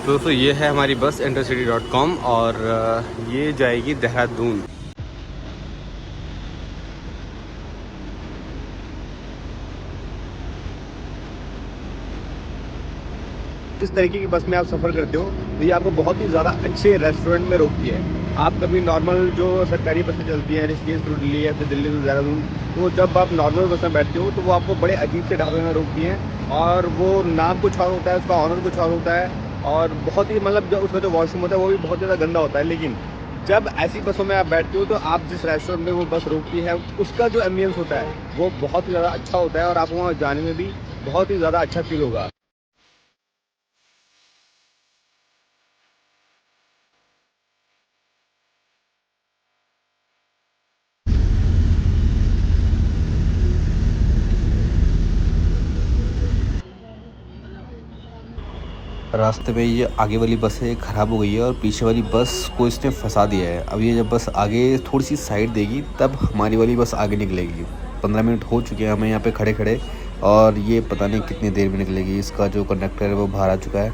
तो दोस्तों ये है हमारी बस intercity.com और ये जाएगी देहरादून। इस तरीके की बस में आप सफ़र करते हो तो ये आपको बहुत ही ज़्यादा अच्छे रेस्टोरेंट में रोकती है। आप कभी नॉर्मल जो सरकारी बसें चलती हैं ऋषिकेश टू दिल्ली या फिर दिल्ली टू देहरादून, तो जब आप नॉर्मल बस में बैठते हो तो वो आपको बड़े अजीब से ढाबे में रोकती हैं और वो नाम कुछ और होता है, उसका ऑनर कुछ और होता है और बहुत ही मतलब जो उसका जो वॉशरूम होता है वो भी बहुत ज़्यादा गंदा होता है। लेकिन जब ऐसी बसों में आप बैठते हो तो आप जिस रेस्टोरेंट में वो बस रोकती है उसका जो एम्बियंस होता है वो बहुत ही ज़्यादा अच्छा होता है और आपको वहाँ जाने में भी बहुत ही ज़्यादा अच्छा फील होगा। रास्ते में ये आगे वाली बस है ख़राब हो गई है और पीछे वाली बस को इसने फंसा दिया है। अब ये जब बस आगे थोड़ी सी साइड देगी तब हमारी वाली बस आगे निकलेगी। 15 मिनट हो चुके हैं हमें यहाँ पे खड़े खड़े और ये पता नहीं कितनी देर में निकलेगी। इसका जो कंडक्टर है वो बाहर आ चुका है,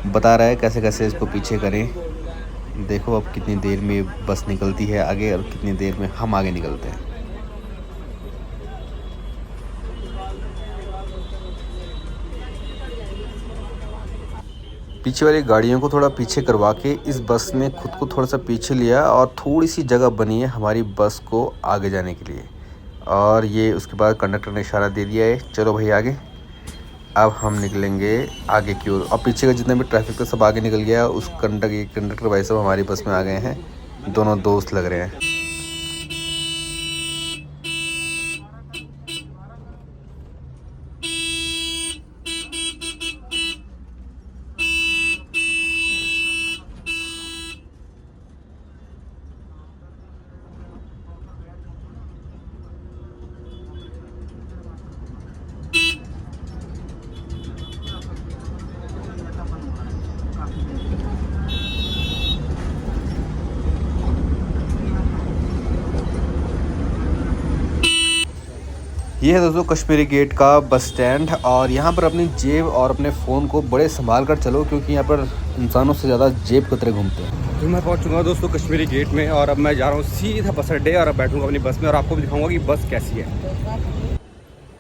बता रहा है कैसे कैसे इसको पीछे करें। देखो अब कितनी देर में बस निकलती है आगे और कितनी देर में हम आगे निकलते हैं। पीछे वाली गाड़ियों को थोड़ा पीछे करवा के इस बस ने खुद को थोड़ा सा पीछे लिया और थोड़ी सी जगह बनी है हमारी बस को आगे जाने के लिए। और ये उसके बाद कंडक्टर ने इशारा दे दिया है चलो भाई आगे। अब हम निकलेंगे आगे की ओर। अब पीछे का जितना भी ट्रैफिक था सब आगे निकल गया। उस कंडक्टर भाई साहब हमारी बस में आ गए हैं, दोनों दोस्त लग रहे हैं। ये है दोस्तों कश्मीरी गेट का बस स्टैंड और यहाँ पर अपनी जेब और अपने फ़ोन को बड़े संभाल कर चलो क्योंकि यहाँ पर इंसानों से ज़्यादा जेब कतरे घूमते हैं। तो मैं पहुंच चुका हूँ दोस्तों कश्मीरी गेट में और अब मैं जा रहा हूँ सीधा बस अड्डे और अब बैठूंगा अपनी बस में और आपको भी दिखाऊंगा कि बस कैसी है।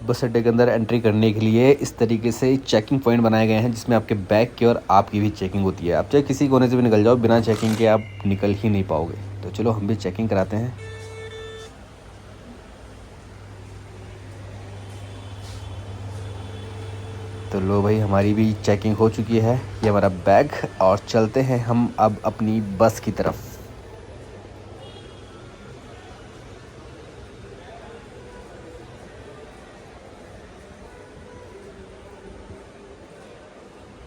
बस अड्डे के अंदर एंट्री करने के लिए इस तरीके से चेकिंग पॉइंट बनाए गए हैं जिसमें आपके बैग की और आपकी भी चेकिंग होती है। आप चाहे किसी कोने से भी निकल जाओ, बिना चेकिंग के आप निकल ही नहीं पाओगे। तो चलो हम भी चेकिंग कराते हैं। तो लो भाई हमारी भी चेकिंग हो चुकी है। ये हमारा बैग और चलते हैं हम अब अपनी बस की तरफ।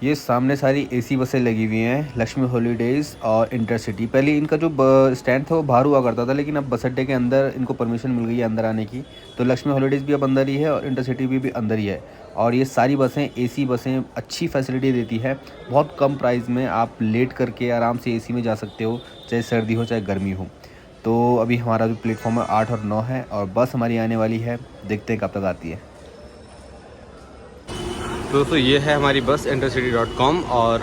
ये सामने सारी एसी बसें लगी हुई हैं, लक्ष्मी हॉलीडेज़ और इंटरसिटी। पहले इनका जो स्टैंड था वो बाहर हुआ करता था लेकिन अब बस अड्डे के अंदर इनको परमिशन मिल गई है अंदर आने की। तो लक्ष्मी हॉलीडेज़ भी अब अंदर ही है और इंटरसिटी भी अंदर ही है। और ये सारी बसें एसी बसें अच्छी फैसिलिटी देती है। बहुत कम प्राइस में आप लेट करके आराम से एसी में जा सकते हो, चाहे सर्दी हो चाहे गर्मी हो। तो अभी हमारा जो प्लेटफॉर्म है 8 और 9 है और बस हमारी आने वाली है, देखते हैं कब तक आती है। तो दोस्तों ये है हमारी बस intercity.com और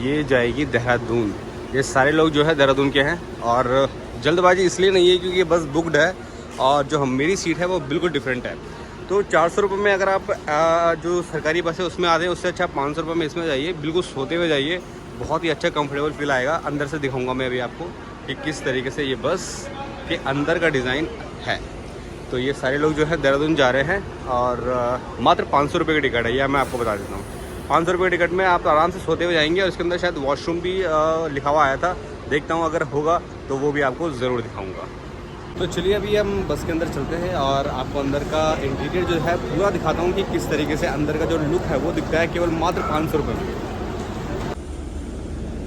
ये जाएगी देहरादून। ये सारे लोग जो है देहरादून के हैं और जल्दबाजी इसलिए नहीं है क्योंकि ये बस बुकड है और जो हम मेरी सीट है वो बिल्कुल डिफरेंट है। तो 400 रुपये में अगर आप जो सरकारी बस है उसमें आते हैं उससे अच्छा 500 रुपये में इसमें जाइए, बिल्कुल सोते हुए जाइए, बहुत ही अच्छा कंफर्टेबल फील आएगा। अंदर से दिखाऊंगा मैं अभी आपको कि किस तरीके से ये बस के अंदर का डिज़ाइन है। तो ये सारे लोग जो है देहरादून जा रहे हैं और मात्र 500 रुपये की टिकट है, यह मैं आपको बता देता हूँ। 500 रुपये की टिकट में आप आराम से सोते हुए जाएंगे और इसके अंदर शायद वॉशरूम भी लिखा हुआ आया था, देखता हूँ अगर होगा तो वो भी आपको ज़रूर दिखाऊँगा। तो चलिए अभी हम बस के अंदर चलते हैं और आपको अंदर का इंटीरियर जो है पूरा दिखाता हूँ कि किस तरीके से अंदर का जो लुक है वो दिखता है केवल मात्र 500 रुपये में।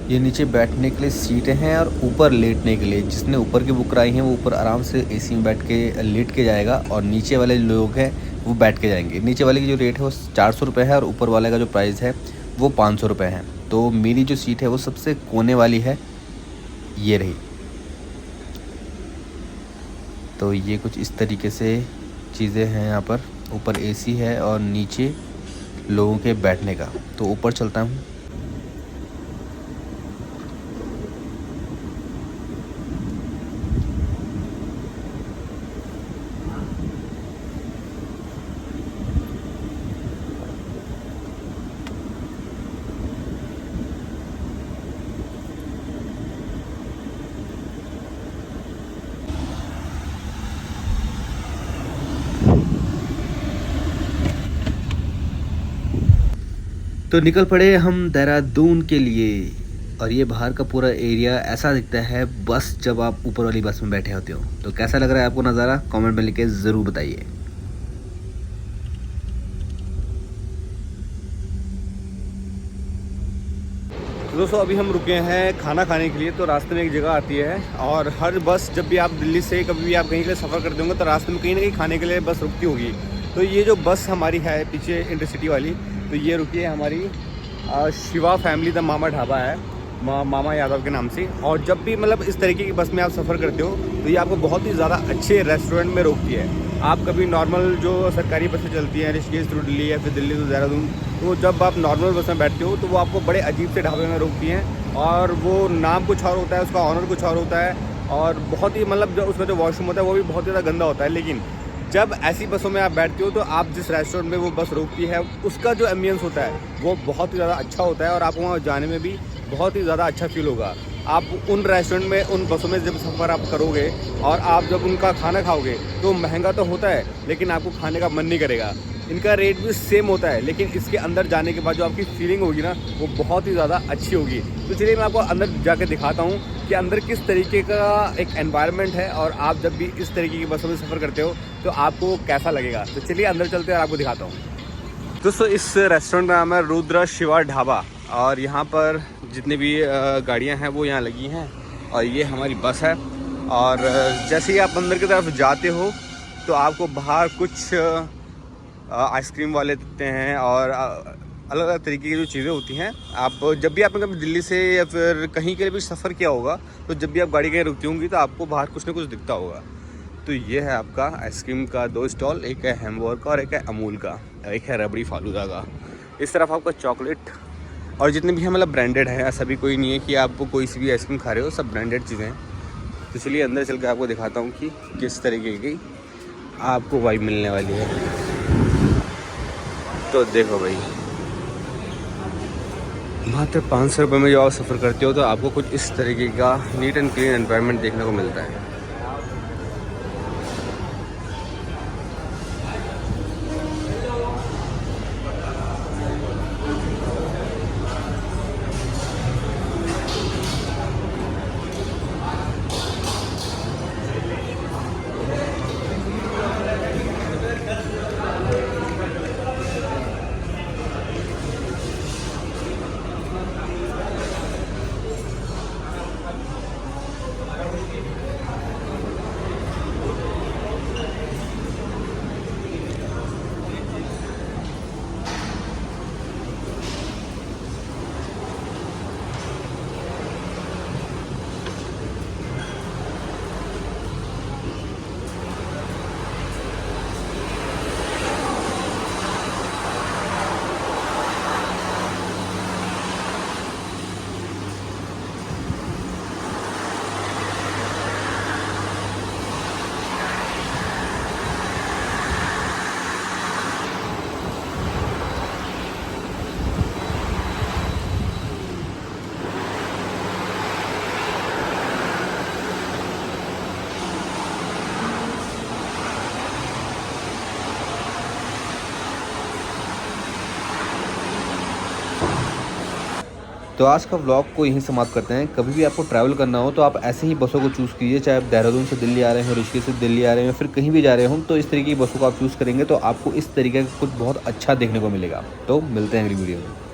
ये नीचे बैठने के लिए सीटें हैं और ऊपर लेटने के लिए, जिसने ऊपर की बुक कराई हैं वो ऊपर आराम से एसी में बैठ के लेट के जाएगा और नीचे वाले लोग हैं वो बैठ के जाएंगे। नीचे वाले की जो रेट है वो 400 रुपये है और ऊपर वाले का जो प्राइस है वो 500 रुपये है। तो मेरी जो सीट है वो सबसे कोने वाली है, ये रही। तो ये कुछ इस तरीके से चीज़ें हैं यहाँ पर। ऊपर एसी है और नीचे लोगों के बैठने का। तो ऊपर चलता हूँ। तो निकल पड़े हम देहरादून के लिए। और ये बाहर का पूरा एरिया ऐसा दिखता है बस जब आप ऊपर वाली बस में बैठे होते हो। तो कैसा लग रहा है आपको नज़ारा, कमेंट में लिख के ज़रूर बताइए। दोस्तों अभी हम रुके हैं खाना खाने के लिए। तो रास्ते में एक जगह आती है और हर बस जब भी आप दिल्ली से कभी भी आप कहीं के लिए सफ़र करते होंगे तो रास्ते में कहीं ना कहीं खाने के लिए बस रुकती होगी। तो ये जो बस हमारी है पीछे इंटरसिटी वाली, तो ये रुकी है हमारी शिवा फैमिली द मामा ढाबा है, मामा यादव के नाम से। और जब भी मतलब इस तरीके की बस में आप सफ़र करते हो तो ये आपको बहुत ही ज़्यादा अच्छे रेस्टोरेंट में रोकती है। आप कभी नॉर्मल जो सरकारी बसें चलती हैं ऋषिकेश टू दिल्ली या फिर दिल्ली टू देहरादून, तो जब आप नॉर्मल बस में बैठते हो तो वो आपको बड़े अजीब से ढाबे में रोकती हैं और वो नाम कुछ और होता है, उसका ऑनर कुछ और होता है और बहुत ही मतलब जो उसमें जो वॉशरूम होता है वो भी बहुत ज़्यादा गंदा होता है। लेकिन जब ऐसी बसों में आप बैठते हो तो आप जिस रेस्टोरेंट में वो बस रोकती है उसका जो एम्बियंस होता है वो बहुत ही ज़्यादा अच्छा होता है और आपको वहाँ जाने में भी बहुत ही ज़्यादा अच्छा फील होगा। आप उन रेस्टोरेंट में उन बसों में जब सफ़र आप करोगे और आप जब उनका खाना खाओगे तो महंगा तो होता है लेकिन आपको खाने का मन नहीं करेगा। इनका रेट भी सेम होता है लेकिन इसके अंदर जाने के बाद जो आपकी फीलिंग होगी ना वो बहुत ही ज़्यादा अच्छी होगी। तो चलिए मैं आपको अंदर जाके दिखाता हूँ कि अंदर किस तरीके का एक एनवायरनमेंट है और आप जब भी इस तरीके की बसों में सफ़र करते हो तो आपको कैसा लगेगा। तो चलिए अंदर चलते हैं और आपको दिखाता हूँ। दोस्तों इस रेस्टोरेंट का नाम है रुद्र शिवा ढाबा और यहाँ पर जितनी भी गाड़ियाँ हैं वो यहाँ लगी हैं और ये हमारी बस है। और जैसे ही आप अंदर की तरफ जाते हो तो आपको बाहर कुछ आइसक्रीम वाले देते हैं और अलग अलग तरीके की जो चीज़ें होती हैं। आप जब भी आपने कभी दिल्ली से या फिर कहीं के लिए भी सफ़र किया होगा तो जब भी आप गाड़ी कहीं रुकती होंगी तो आपको बाहर कुछ ना कुछ दिखता होगा। तो ये है आपका आइसक्रीम का 2 स्टॉल, एक है हैम्बर्गर का और एक है अमूल का, एक है रबड़ी फालूदा का। इस तरफ आपका चॉकलेट और जितने भी हैं मतलब ब्रांडेड है, ऐसा भी कोई नहीं है कि आपको कोई सी भी आइसक्रीम खा रहे हो, सब ब्रांडेड चीज़ें हैं। तो चलिए अंदर चल के आपको दिखाता हूँ कि किस तरीके की आपको वाइब मिलने वाली है। तो देखो भाई, मात्र 500 रुपये में जो आप सफ़र करते हो तो आपको कुछ इस तरीके का नीट एंड क्लीन एनवायरनमेंट देखने को मिलता है। तो आज का व्लॉग को यहीं समाप्त करते हैं। कभी भी आपको ट्रैवल करना हो तो आप ऐसे ही बसों को चूज़ कीजिए, चाहे आप देहरादून से दिल्ली आ रहे हो, ऋषिकेश से दिल्ली आ रहे हो, फिर कहीं भी जा रहे हो तो इस तरीके की बसों को आप चूज़ करेंगे तो आपको इस तरीके का कुछ बहुत अच्छा देखने को मिलेगा। तो मिलते हैं अगली वीडियो में।